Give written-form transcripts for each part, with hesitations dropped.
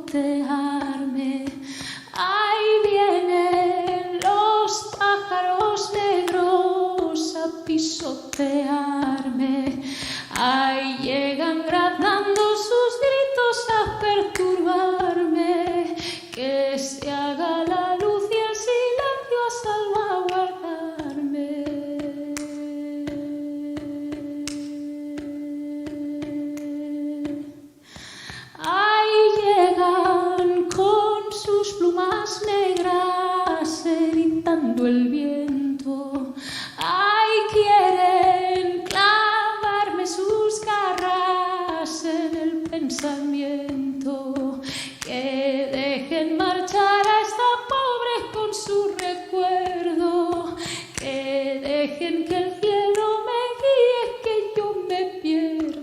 pisotearme. Ahí vienen los pájaros negros a pisotearme. Ahí llegan gritando sus gritos a perturbarme. Que se haga la luz y el silencio a salvaguardarme. Ahí llegan con sus plumas negras evitando el viento. Ahí quieren clavarme sus garras en el pensamiento. Que dejen marchar a esta pobre con su recuerdo. Que dejen que el cielo me guíe, que yo me pierdo.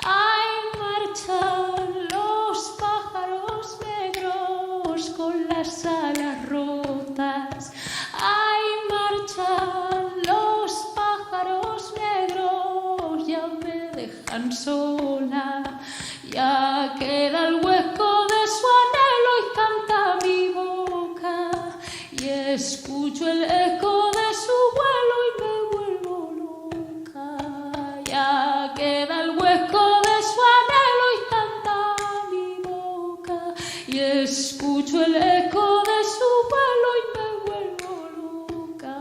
Ahí marchan los pájaros negros con las alas rotas. Ahí marchan los pájaros negros, ya me dejan sola. Ya queda el hueco de su anhelo y canta mi boca. Y escucho el eco de su vuelo y me vuelvo loca. Ya queda el hueco de su anhelo y canta mi boca. Y escucho el eco de su vuelo y me vuelvo loca.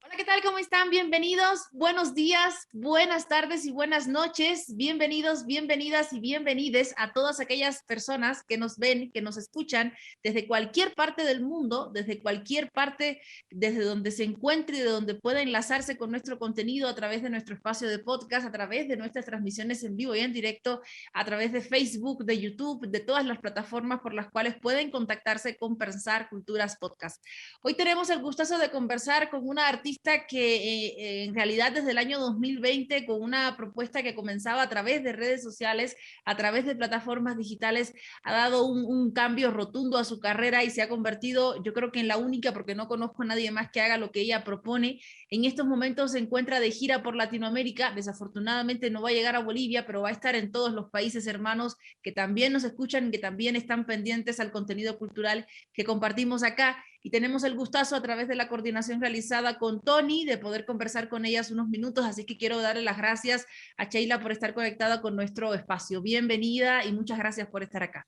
Hola, ¿qué tal? ¿Cómo están? Bienvenidos, buenos días, buenas tardes y buenas noches. Bienvenidos, bienvenidas y bienvenides a todas aquellas personas que nos ven, que nos escuchan desde cualquier parte del mundo, desde cualquier parte, desde donde se encuentre y de donde pueda enlazarse con nuestro contenido a través de nuestro espacio de podcast, a través de nuestras transmisiones en vivo y en directo, a través de Facebook, de YouTube, de todas las plataformas por las cuales pueden contactarse con Pensar Culturas Podcast. Hoy tenemos el gustazo de conversar con una artista que en realidad desde el año 2020, con una propuesta que comenzaba a través de redes sociales, a través de plataformas digitales, ha dado un cambio rotundo a su carrera y se ha convertido, yo creo que en la única, porque no conozco a nadie más que haga lo que ella propone. En estos momentos se encuentra de gira por Latinoamérica, desafortunadamente no va a llegar a Bolivia, pero va a estar en todos los países hermanos que también nos escuchan, que también están pendientes al contenido cultural que compartimos acá. Y tenemos el gustazo a través de la coordinación realizada con Tony de poder conversar con ellas unos minutos, así que quiero darle las gracias a Sheila por estar conectada con nuestro espacio. Bienvenida y muchas gracias por estar acá.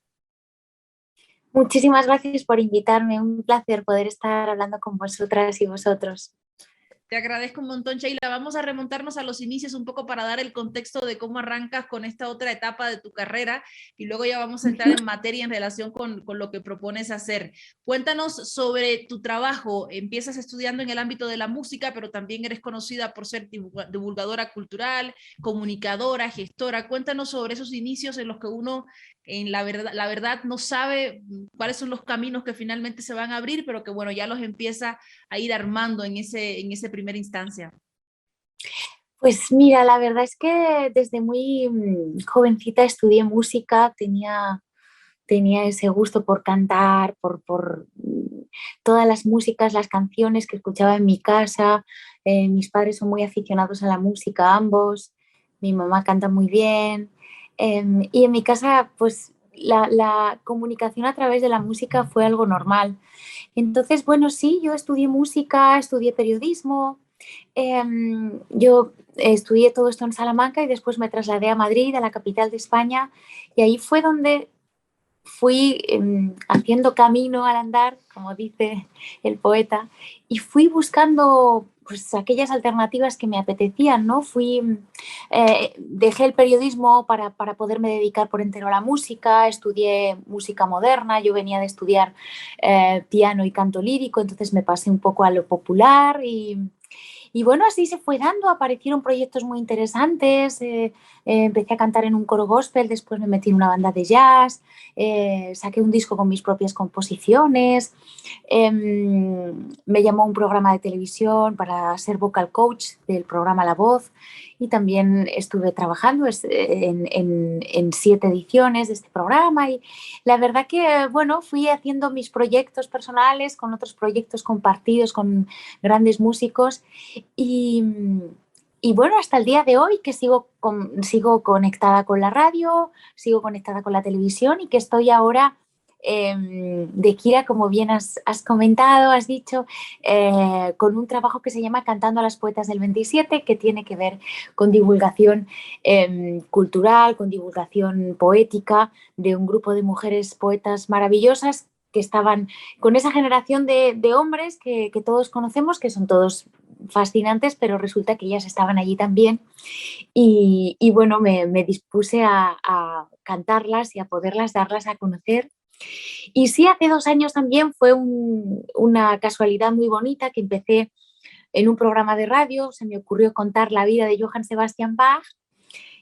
Muchísimas gracias por invitarme, un placer poder estar hablando con vosotras y vosotros. Te agradezco un montón, Sheila. Vamos a remontarnos a los inicios un poco para dar el contexto de cómo arrancas con esta otra etapa de tu carrera y luego ya vamos a entrar en materia en relación con lo que propones hacer. Cuéntanos sobre tu trabajo. Empiezas estudiando en el ámbito de la música, pero también eres conocida por ser divulgadora cultural, comunicadora, gestora. Cuéntanos sobre esos inicios en los que uno en la verdad no sabe cuáles son los caminos que finalmente se van a abrir, pero que bueno, ya los empieza a ir armando en ese primera instancia. Pues mira, la verdad es que desde muy jovencita estudié música, tenía ese gusto por cantar, por todas las músicas, las canciones que escuchaba en mi casa. Mis padres son muy aficionados a la música, ambos. Mi mamá canta muy bien. Y en mi casa, pues la comunicación a través de la música fue algo normal. Entonces, bueno, sí, yo estudié música, estudié periodismo. Yo estudié todo esto en Salamanca y después me trasladé a Madrid, a la capital de España, y ahí fue donde fui haciendo camino al andar, como dice el poeta, y fui buscando pues, aquellas alternativas que me apetecían, ¿no? Dejé el periodismo para poderme dedicar por entero a la música, estudié música moderna, yo venía de estudiar piano y canto lírico, entonces me pasé un poco a lo popular y bueno, así se fue dando, aparecieron proyectos muy interesantes, empecé a cantar en un coro gospel, después me metí en una banda de jazz, saqué un disco con mis propias composiciones, me llamó un programa de televisión para ser vocal coach del programa La Voz y también estuve trabajando en 7 ediciones de este programa y la verdad que, bueno, fui haciendo mis proyectos personales con otros proyectos compartidos con grandes músicos y, y bueno, hasta el día de hoy que sigo conectada con la radio, sigo conectada con la televisión y que estoy ahora de gira, como bien has comentado, has dicho, con un trabajo que se llama Cantando a las Poetas del 27, que tiene que ver con divulgación cultural, con divulgación poética de un grupo de mujeres poetas maravillosas que estaban con esa generación de hombres que todos conocemos, que son todos fascinantes, pero resulta que ellas estaban allí también y bueno, me dispuse a cantarlas y a poderlas darlas a conocer. Y sí, hace 2 años también fue una casualidad muy bonita que empecé en un programa de radio, se me ocurrió contar la vida de Johann Sebastian Bach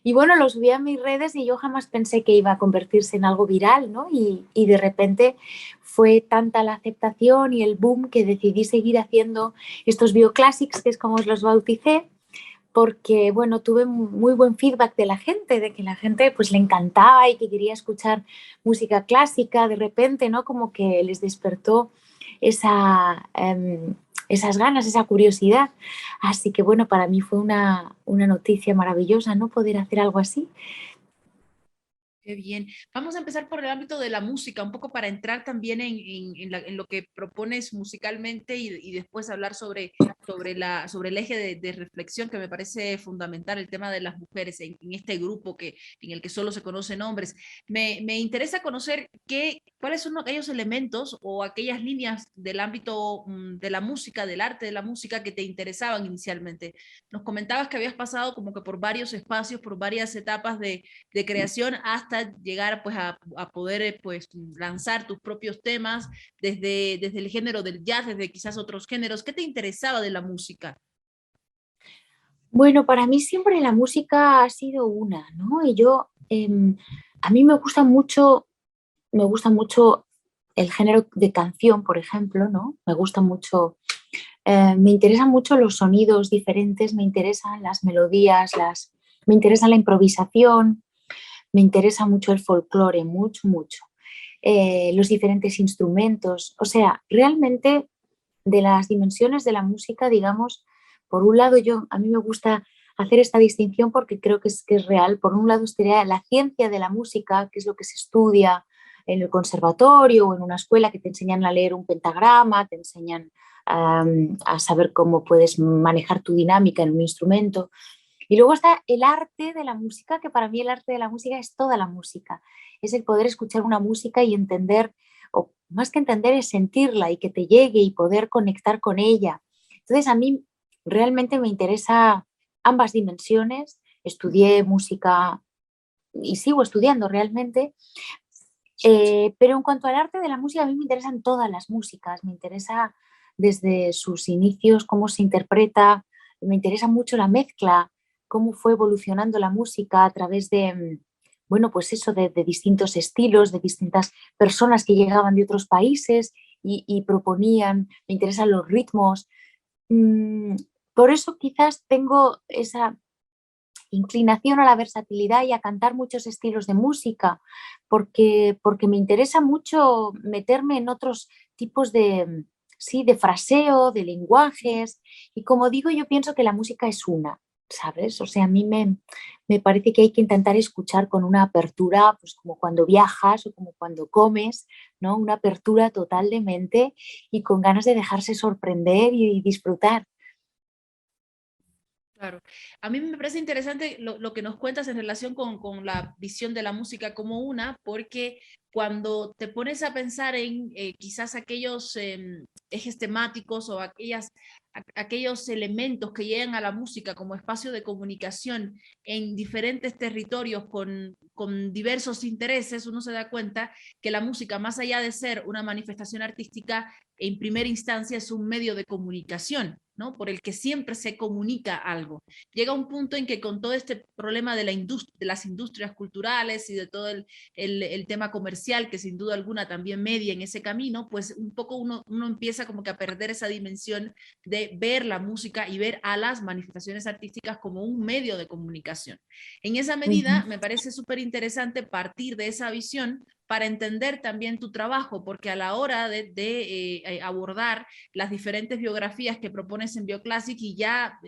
y bueno, lo subí a mis redes y yo jamás pensé que iba a convertirse en algo viral, ¿no? Y de repente fue tanta la aceptación y el boom que decidí seguir haciendo estos bioclásics, que es como os los bauticé, porque bueno, tuve muy buen feedback de la gente, de que la gente pues le encantaba y que quería escuchar música clásica, de repente, ¿no? Como que les despertó esas ganas, esa curiosidad. Así que bueno, para mí fue una noticia maravillosa, ¿no? Poder hacer algo así. Qué bien. Vamos a empezar por el ámbito de la música, un poco para entrar también en lo que propones musicalmente y después hablar sobre el eje de reflexión que me parece fundamental, el tema de las mujeres en este grupo en el que solo se conocen hombres. Me interesa conocer cuáles son aquellos elementos o aquellas líneas del ámbito de la música, del arte de la música que te interesaban inicialmente. Nos comentabas que habías pasado como que por varios espacios, por varias etapas de creación hasta llegar pues a poder pues lanzar tus propios temas desde el género del jazz, desde quizás otros géneros. ¿Qué te interesaba de la música? Bueno, para mí siempre la música ha sido una, ¿no? A mí me gusta mucho el género de canción, por ejemplo, ¿no? Me gusta mucho, me interesan mucho los sonidos diferentes, me interesan las melodías, me interesa la improvisación, me interesa mucho el folclore, mucho, mucho. Los diferentes instrumentos, o sea, realmente de las dimensiones de la música, digamos, por un lado a mí me gusta hacer esta distinción porque creo que es real. Por un lado estaría la ciencia de la música, que es lo que se estudia en el conservatorio o en una escuela, que te enseñan a leer un pentagrama, te enseñan a saber cómo puedes manejar tu dinámica en un instrumento. Y luego está el arte de la música, que para mí el arte de la música es toda la música. Es el poder escuchar una música y entender, o más que entender, es sentirla y que te llegue y poder conectar con ella. Entonces a mí realmente me interesa ambas dimensiones. Estudié música y sigo estudiando realmente, pero en cuanto al arte de la música, a mí me interesan todas las músicas, me interesa desde sus inicios, cómo se interpreta, me interesa mucho la mezcla, cómo fue evolucionando la música a través de, bueno, pues eso, de distintos estilos, de distintas personas que llegaban de otros países y proponían, me interesan los ritmos. Mm, por eso quizás tengo esa inclinación a la versatilidad y a cantar muchos estilos de música, porque me interesa mucho meterme en otros tipos de, sí, de fraseo, de lenguajes. Y como digo, yo pienso que la música es una, ¿sabes? O sea, a mí me parece que hay que intentar escuchar con una apertura, pues como cuando viajas o como cuando comes, ¿no? Una apertura total de mente y con ganas de dejarse sorprender y disfrutar. Claro. A mí me parece interesante lo que nos cuentas en relación con la visión de la música como una, porque cuando te pones a pensar en quizás aquellos ejes temáticos o aquellos elementos que llegan a la música como espacio de comunicación en diferentes territorios con diversos intereses, uno se da cuenta que la música, más allá de ser una manifestación artística, en primera instancia es un medio de comunicación, ¿no? Por el que siempre se comunica algo. Llega un punto en que con todo este problema de las industrias culturales y de todo el tema comercial, que sin duda alguna también media en ese camino, pues un poco uno empieza como que a perder esa dimensión de ver la música y ver a las manifestaciones artísticas como un medio de comunicación. En esa medida, me parece súper interesante partir de esa visión para entender también tu trabajo, porque a la hora de abordar las diferentes biografías que propones en Bioclassic y ya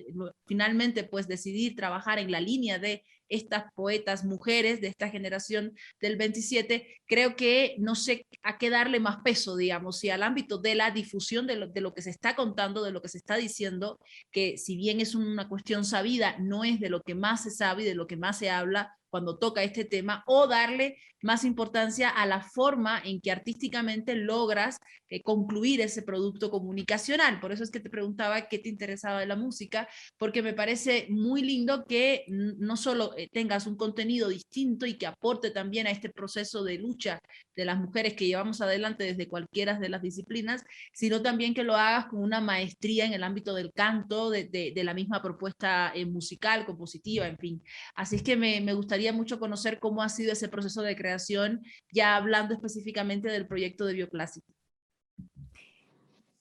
finalmente pues decidir trabajar en la línea de estas poetas mujeres de esta generación del 27, creo que no sé a qué darle más peso, digamos, si al ámbito de la difusión de lo que se está contando, de lo que se está diciendo, que si bien es una cuestión sabida, no es de lo que más se sabe y de lo que más se habla cuando toca este tema, o darle más importancia a la forma en que artísticamente logras concluir ese producto comunicacional. Por eso es que te preguntaba qué te interesaba de la música, porque me parece muy lindo que no solo tengas un contenido distinto y que aporte también a este proceso de lucha de las mujeres que llevamos adelante desde cualquiera de las disciplinas, sino también que lo hagas con una maestría en el ámbito del canto, de la misma propuesta musical, compositiva, en fin. Así es que me gustaría mucho conocer cómo ha sido ese proceso de creación, ya hablando específicamente del proyecto de Bioclassic.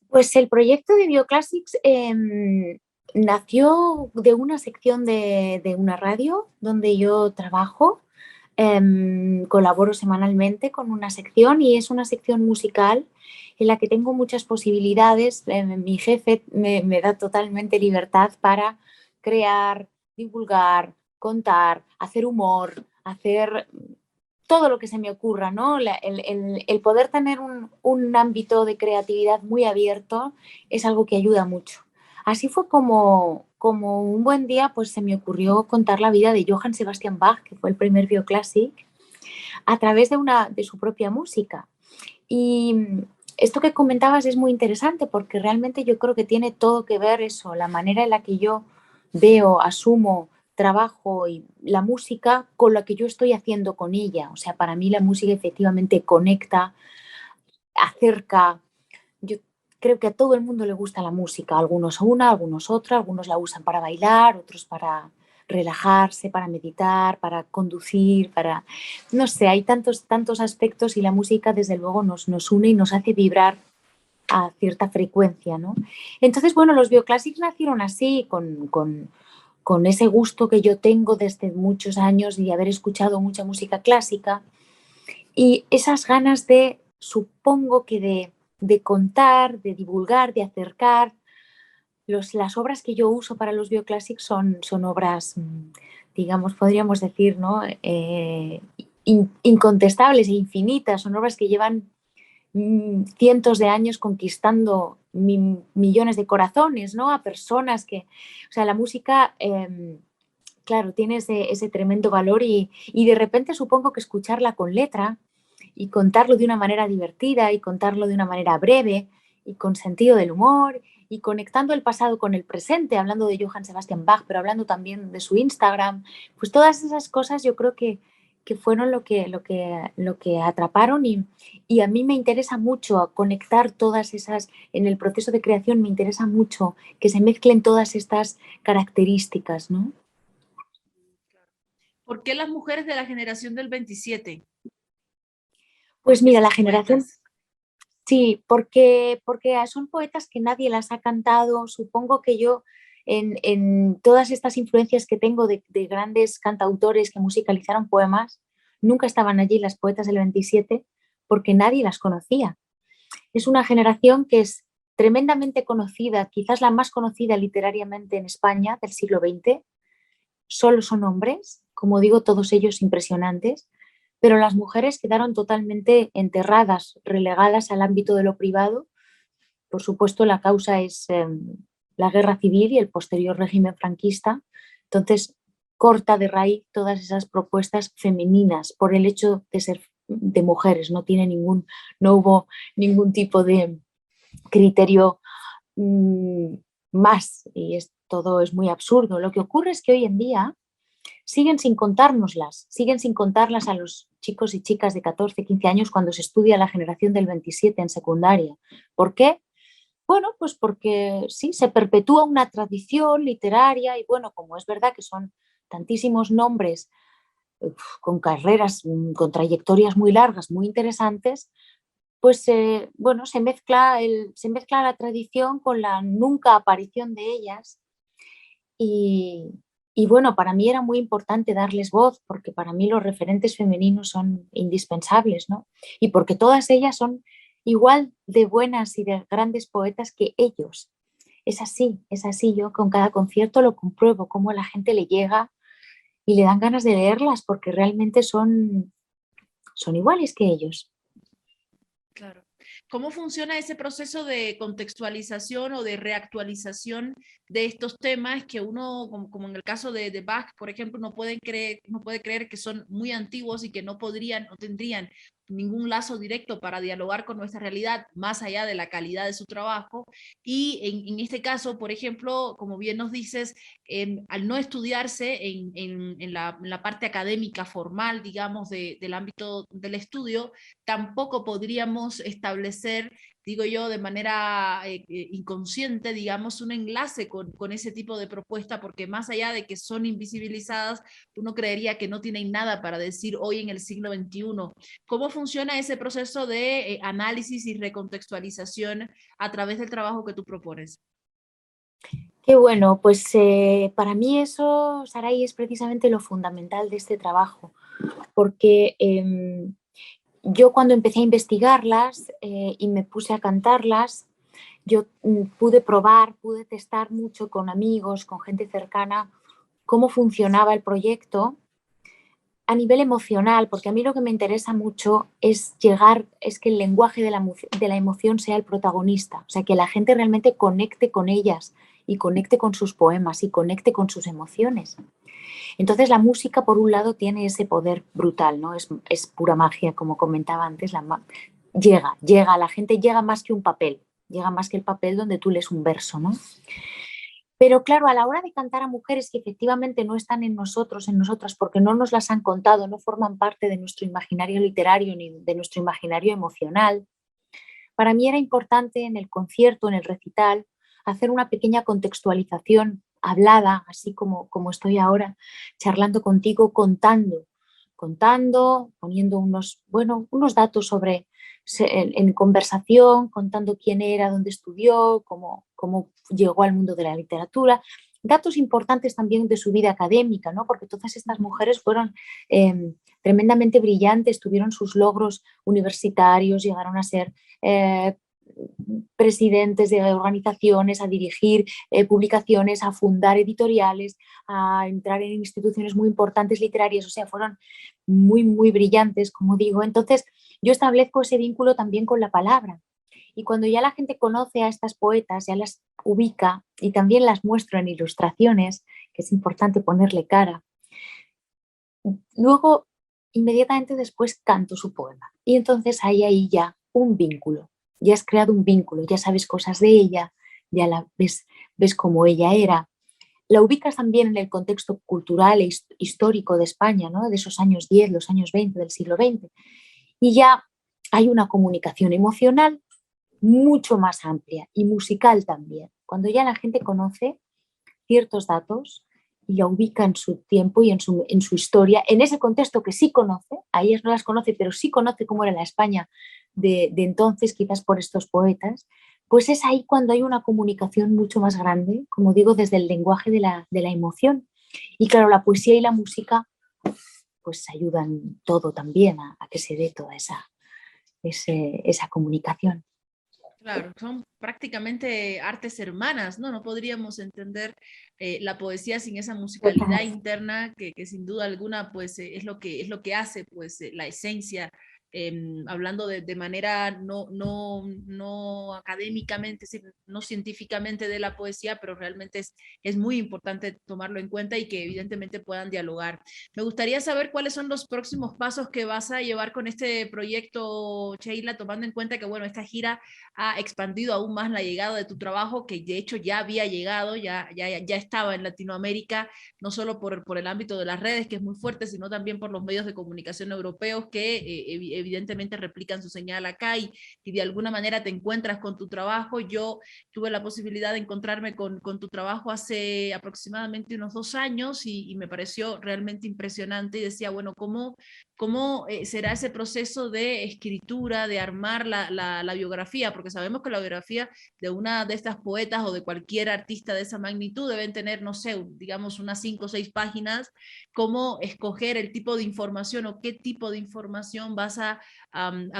Pues el proyecto de Bioclassics nació de una sección de una radio donde yo trabajo. Colaboro semanalmente con una sección y es una sección musical en la que tengo muchas posibilidades. Mi jefe me da totalmente libertad para crear, divulgar, contar, hacer humor, hacer todo lo que se me ocurra, ¿no? El poder tener un ámbito de creatividad muy abierto es algo que ayuda mucho. Así fue como un buen día pues se me ocurrió contar la vida de Johann Sebastian Bach, que fue el primer Bioclassic, a través de su propia música. Y esto que comentabas es muy interesante porque realmente yo creo que tiene todo que ver eso, la manera en la que yo veo, asumo, trabajo y la música con lo que yo estoy haciendo con ella. O sea, para mí la música efectivamente conecta, acerca. Yo creo que a todo el mundo le gusta la música, algunos una, algunos otra, algunos la usan para bailar, otros para relajarse, para meditar, para conducir, para, no sé, hay tantos aspectos y la música desde luego nos une y nos hace vibrar a cierta frecuencia, ¿no? Entonces, bueno, los Bioclassics nacieron así, con ese gusto que yo tengo desde muchos años y haber escuchado mucha música clásica y esas ganas de, supongo que de contar, de divulgar, de acercar. Las obras que yo uso para los Bioclassics son obras, digamos, podríamos decir, ¿no? Incontestables e infinitas. Son obras que llevan cientos de años conquistando millones de corazones, ¿no? A personas que... O sea, la música, claro, tiene ese tremendo valor y de repente supongo que escucharla con letra y contarlo de una manera divertida y contarlo de una manera breve y con sentido del humor y conectando el pasado con el presente, hablando de Johann Sebastian Bach, pero hablando también de su Instagram, pues todas esas cosas yo creo que fueron lo que atraparon y a mí me interesa mucho conectar todas esas, en el proceso de creación me interesa mucho que se mezclen todas estas características, ¿no? ¿Por qué las mujeres de la generación del 27? Pues mira, la Estas generación... poetas. Sí, porque son poetas que nadie las ha cantado. Supongo que yo, en todas estas influencias que tengo de grandes cantautores que musicalizaron poemas, nunca estaban allí las poetas del 27 porque nadie las conocía. Es una generación que es tremendamente conocida, quizás la más conocida literariamente en España del siglo XX. Solo son hombres, como digo, todos ellos impresionantes, pero las mujeres quedaron totalmente enterradas, relegadas al ámbito de lo privado. Por supuesto, la causa es la guerra civil y el posterior régimen franquista. Entonces, corta de raíz todas esas propuestas femeninas por el hecho de ser de mujeres. No hubo ningún tipo de criterio más y todo es muy absurdo. Lo que ocurre es que hoy en día siguen sin contarlas a los chicos y chicas de 14, 15 años cuando se estudia la generación del 27 en secundaria. ¿Por qué? Bueno, pues porque sí, se perpetúa una tradición literaria y bueno, como es verdad que son tantísimos nombres con carreras, con trayectorias muy largas, muy interesantes, pues bueno, se mezcla la tradición con la nunca aparición de ellas y, bueno, para mí era muy importante darles voz porque para mí los referentes femeninos son indispensables, ¿no? Y porque todas ellas son igual de buenas y de grandes poetas que ellos. Es así, yo con cada concierto lo compruebo, cómo a la gente le llega y le dan ganas de leerlas porque realmente son iguales que ellos. Claro. ¿Cómo funciona ese proceso de contextualización o de reactualización de estos temas que uno, como en el caso de Bach, por ejemplo, no puede creer que son muy antiguos y que no tendrían ningún lazo directo para dialogar con nuestra realidad, más allá de la calidad de su trabajo? Y en este caso, por ejemplo, como bien nos dices, al no estudiarse en la parte académica formal, digamos, del ámbito del estudio, tampoco podríamos establecer, digo yo, de manera inconsciente, digamos, un enlace con ese tipo de propuesta, porque más allá de que son invisibilizadas, uno creería que no tienen nada para decir hoy en el siglo XXI. ¿Cómo funciona ese proceso de análisis y recontextualización a través del trabajo que tú propones? Qué bueno, pues para mí eso, Saray, es precisamente lo fundamental de este trabajo, porque yo cuando empecé a investigarlas y me puse a cantarlas, yo pude probar, pude testar mucho con amigos, con gente cercana, cómo funcionaba el proyecto a nivel emocional, porque a mí lo que me interesa mucho es es que el lenguaje de la emoción sea el protagonista, o sea, que la gente realmente conecte con ellas y conecte con sus poemas y conecte con sus emociones. Entonces la música, por un lado, tiene ese poder brutal, ¿no? Es pura magia, como comentaba antes, llega, la gente llega más que un papel, llega más que el papel donde tú lees un verso, ¿no? Pero claro, a la hora de cantar a mujeres que efectivamente no están en nosotros, en nosotras, porque no nos las han contado, no forman parte de nuestro imaginario literario ni de nuestro imaginario emocional, para mí era importante en el concierto, en el recital, hacer una pequeña contextualización hablada, así como estoy ahora charlando contigo, contando, poniendo unos datos en conversación, contando quién era, dónde estudió, cómo llegó al mundo de la literatura, datos importantes también de su vida académica, ¿no? Porque todas estas mujeres fueron tremendamente brillantes, tuvieron sus logros universitarios, llegaron a ser presidentes de organizaciones, a dirigir publicaciones, a fundar editoriales, a entrar en instituciones muy importantes literarias, o sea, fueron muy, muy brillantes, como digo. Entonces, yo establezco ese vínculo también con la palabra. Y cuando ya la gente conoce a estas poetas, ya las ubica y también las muestro en ilustraciones, que es importante ponerle cara, luego, inmediatamente después canto su poema. Y entonces hay ahí ya un vínculo. Ya has creado un vínculo, ya sabes cosas de ella, ya la ves como ella era. La ubicas también en el contexto cultural e histórico de España, ¿no? De esos años 10, los años 20 del siglo XX. Y ya hay una comunicación emocional mucho más amplia y musical también. Cuando ya la gente conoce ciertos datos y la ubica en su tiempo y en su historia, en ese contexto que sí conoce, a ellas no las conoce, pero sí conoce cómo era la España de entonces, quizás por estos poetas, pues es ahí cuando hay una comunicación mucho más grande, como digo, desde el lenguaje de la emoción. Y claro, la poesía y la música pues ayudan todo también a que se dé toda esa comunicación. Claro, son prácticamente artes hermanas, ¿no? No podríamos entender la poesía sin esa musicalidad interna que sin duda alguna pues es lo que hace pues la esencia, hablando de manera no académicamente, no científicamente de la poesía, pero realmente es muy importante tomarlo en cuenta y que evidentemente puedan dialogar. Me gustaría saber cuáles son los próximos pasos que vas a llevar con este proyecto, Sheila, tomando en cuenta que, bueno, esta gira ha expandido aún más la llegada de tu trabajo, que de hecho ya había llegado, ya estaba en Latinoamérica, no solo por el ámbito de las redes, que es muy fuerte, sino también por los medios de comunicación europeos que evidentemente replican su señal acá y de alguna manera te encuentras con tu trabajo. Yo tuve la posibilidad de encontrarme con tu trabajo hace aproximadamente unos 2 años y me pareció realmente impresionante y decía, bueno, ¿cómo será ese proceso de escritura, de armar la biografía? Porque sabemos que la biografía de una de estas poetas o de cualquier artista de esa magnitud deben tener, no sé, digamos unas 5 o 6 páginas. ¿Cómo escoger el tipo de información o qué tipo de información vas a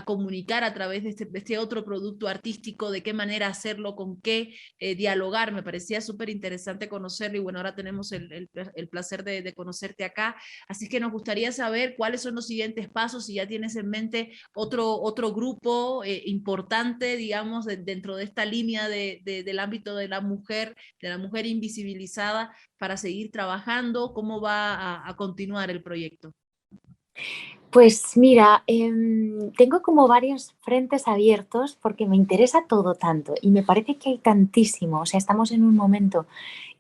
comunicar a través de este otro producto artístico? ¿De qué manera hacerlo? ¿Con qué dialogar? Me parecía súper interesante conocerlo y bueno, ahora tenemos el placer de conocerte acá. Así que nos gustaría saber cuáles son los siguientes pasos, si ya tienes en mente otro grupo importante, digamos, dentro de esta línea del ámbito de la mujer invisibilizada, para seguir trabajando, cómo va a continuar el proyecto. Pues mira, tengo como varios frentes abiertos porque me interesa todo tanto y me parece que hay tantísimo. O sea, estamos en un momento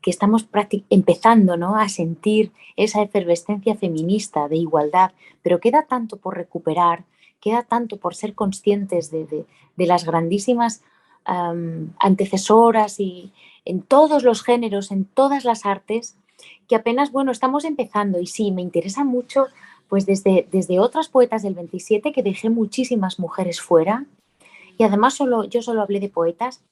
que estamos empezando, ¿no?, a sentir esa efervescencia feminista de igualdad, pero queda tanto por recuperar, queda tanto por ser conscientes de las grandísimas antecesoras y en todos los géneros, en todas las artes, que apenas, bueno, estamos empezando y sí, me interesa mucho pues desde otras poetas del 27 que dejé muchísimas mujeres fuera y además yo solo hablé de poetas,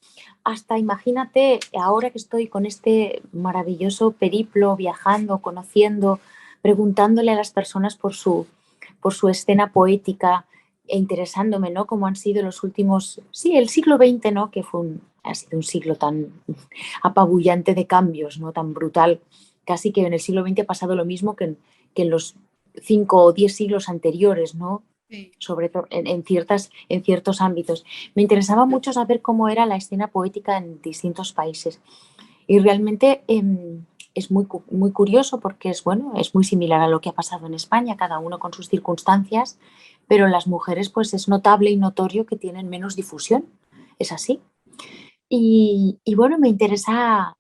hasta imagínate ahora que estoy con este maravilloso periplo, viajando, conociendo, preguntándole a las personas por su escena poética e interesándome, ¿no?, cómo han sido los últimos, sí, el siglo XX, ¿no?, que ha sido un siglo tan apabullante de cambios, ¿no?, tan brutal, casi que en el siglo XX ha pasado lo mismo que en los 5 o 10 siglos anteriores, ¿no? Sí. Sobre todo en ciertos ámbitos. Me interesaba mucho saber cómo era la escena poética en distintos países. Y realmente es muy curioso porque es muy similar a lo que ha pasado en España, cada uno con sus circunstancias, pero las mujeres pues es notable y notorio que tienen menos difusión. Es así. Y bueno, me interesa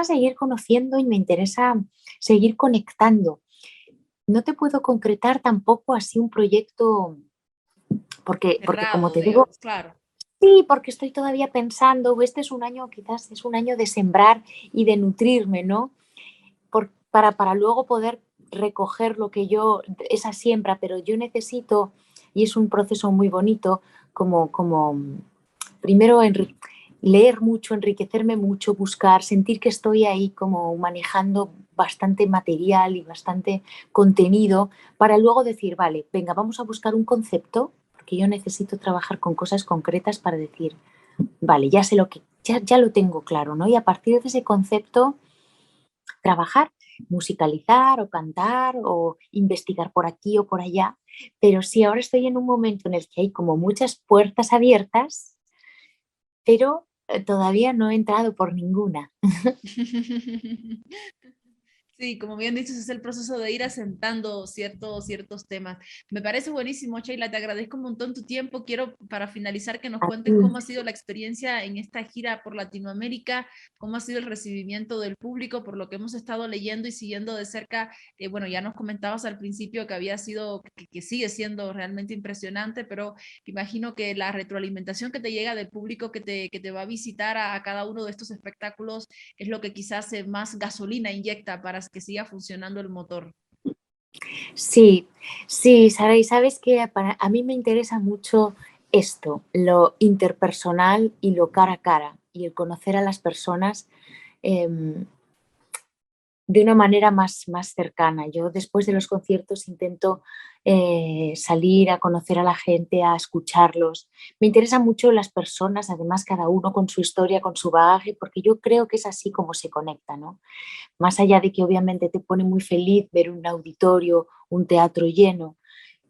seguir conociendo y me interesa seguir conectando. No te puedo concretar tampoco así un proyecto porque como Cerrado, te digo, digamos, claro. sí, porque estoy todavía pensando, este es un año, quizás es un año de sembrar y de nutrirme, ¿no? Para luego poder recoger lo que esa siembra, pero yo necesito, y es un proceso muy bonito, como primero leer mucho, enriquecerme mucho, buscar, sentir que estoy ahí como manejando bastante material y bastante contenido para luego decir, vale, venga, vamos a buscar un concepto, porque yo necesito trabajar con cosas concretas para decir, vale, ya sé ya lo tengo claro, ¿no? Y a partir de ese concepto, trabajar, musicalizar o cantar o investigar por aquí o por allá. Pero sí, ahora estoy en un momento en el que hay como muchas puertas abiertas, pero todavía no he entrado por ninguna. Sí, como bien dices, es el proceso de ir asentando ciertos temas. Me parece buenísimo, Sheila, te agradezco un montón tu tiempo. Quiero, para finalizar, que nos A cuentes ti. cómo ha sido la experiencia en esta gira por Latinoamérica, cómo ha sido el recibimiento del público, por lo que hemos estado leyendo y siguiendo de cerca. Bueno, ya nos comentabas al principio que había sido, que sigue siendo realmente impresionante, pero imagino que la retroalimentación que te llega del público que te va a visitar a cada uno de estos espectáculos es lo que quizás más gasolina inyecta para que siga funcionando el motor. Sí, sí, Sara, y sabes que a mí me interesa mucho esto, lo interpersonal y lo cara a cara, y el conocer a las personas em, de una manera más cercana. Yo después de los conciertos intento salir a conocer a la gente, a escucharlos. Me interesan mucho las personas, además cada uno con su historia, con su bagaje, porque yo creo que es así como se conecta, ¿no? Más allá de que obviamente te pone muy feliz ver un auditorio, un teatro lleno,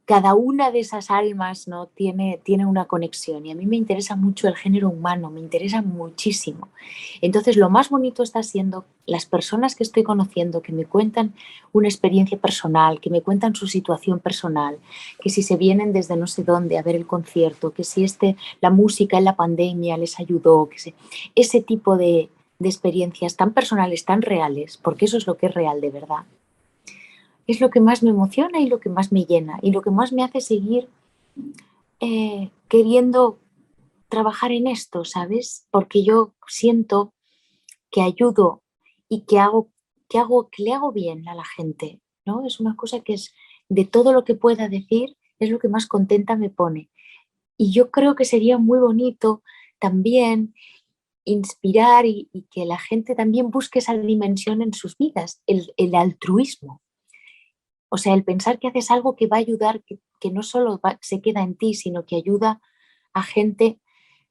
cada una de esas almas, ¿no? tiene una conexión, y a mí me interesa mucho el género humano, me interesa muchísimo. Entonces lo más bonito está siendo las personas que estoy conociendo, que me cuentan una experiencia personal, que me cuentan su situación personal, que si se vienen desde no sé dónde a ver el concierto, que si la música en la pandemia les ayudó, ese tipo de experiencias tan personales, tan reales, porque eso es lo que es real de verdad, es lo que más me emociona y lo que más me llena y lo que más me hace seguir queriendo trabajar en esto, ¿sabes? Porque yo siento que ayudo y que le hago bien a la gente, ¿no? Es una cosa que es de todo lo que pueda decir, es lo que más contenta me pone. Y yo creo que sería muy bonito también inspirar y que la gente también busque esa dimensión en sus vidas, el altruismo. O sea, el pensar que haces algo que va a ayudar, que no solo se queda en ti, sino que ayuda a gente,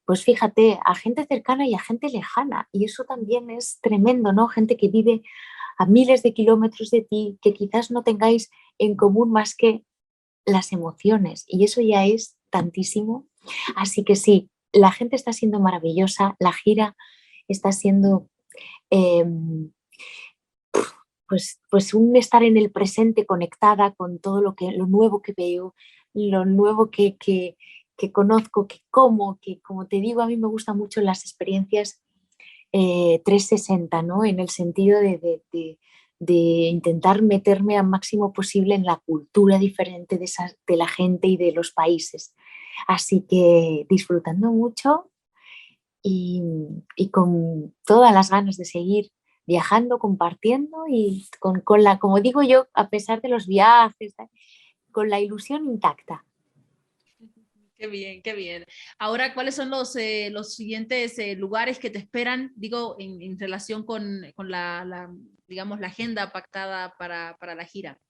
pues fíjate, a gente cercana y a gente lejana. Y eso también es tremendo, ¿no? Gente que vive a miles de kilómetros de ti, que quizás no tengáis en común más que las emociones. Y eso ya es tantísimo. Así que sí, la gente está siendo maravillosa, la gira está siendo... Eh, pues un estar en el presente conectada con todo lo nuevo que veo, lo nuevo que conozco, que como te digo, a mí me gustan mucho las experiencias 360, ¿no? En el sentido de intentar meterme al máximo posible en la cultura diferente de la gente y de los países. Así que disfrutando mucho y, y con todas las ganas de seguir viajando, compartiendo y con la, como digo yo, a pesar de los viajes, con la ilusión intacta. Qué bien, qué bien. Ahora, ¿cuáles son los siguientes lugares que te esperan? Digo, en relación con digamos, la agenda pactada para la gira.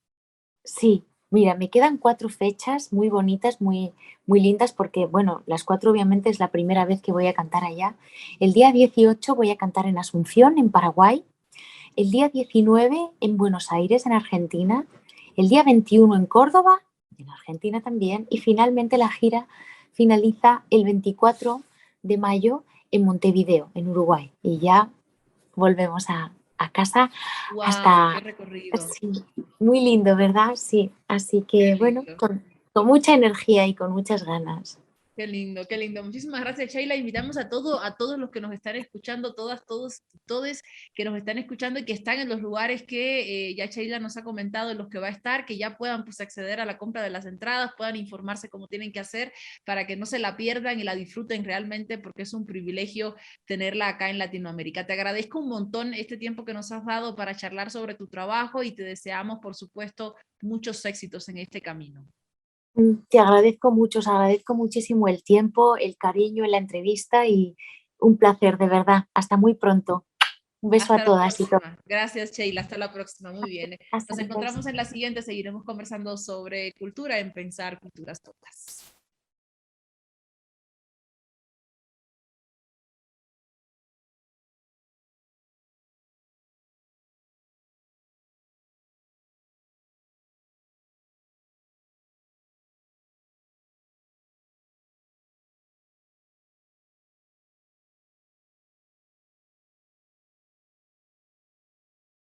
Sí, mira, me quedan 4 fechas muy bonitas, muy lindas, porque, bueno, las 4 obviamente es la primera vez que voy a cantar allá. El día 18 voy a cantar en Asunción, en Paraguay. El día 19 en Buenos Aires, en Argentina. El día 21 en Córdoba, en Argentina también. Y finalmente la gira finaliza el 24 de mayo en Montevideo, en Uruguay. Y ya volvemos a casa ¡Wow! ¡Qué hasta... recorrido! Sí, muy lindo, ¿verdad? Sí. Así ¡Qué que, bueno, lindo! con mucha energía y con muchas ganas. Qué lindo, qué lindo. Muchísimas gracias, Sheila. Invitamos a todos los que nos están escuchando, todas, todos, todes que nos están escuchando y que están en los lugares que ya Sheila nos ha comentado en los que va a estar, que ya puedan pues acceder a la compra de las entradas, puedan informarse cómo tienen que hacer para que no se la pierdan y la disfruten realmente, porque es un privilegio tenerla acá en Latinoamérica. Te agradezco un montón este tiempo que nos has dado para charlar sobre tu trabajo y te deseamos, por supuesto, muchos éxitos en este camino. Te agradezco mucho, os agradezco muchísimo el tiempo, el cariño en la entrevista y un placer, de verdad. Hasta muy pronto. Un beso a Hasta la todas y todos. próxima. Gracias, Sheila. Hasta la próxima. Muy bien. Hasta Nos la encontramos próxima. en la siguiente. Seguiremos conversando sobre cultura en Pensar Culturas Todas.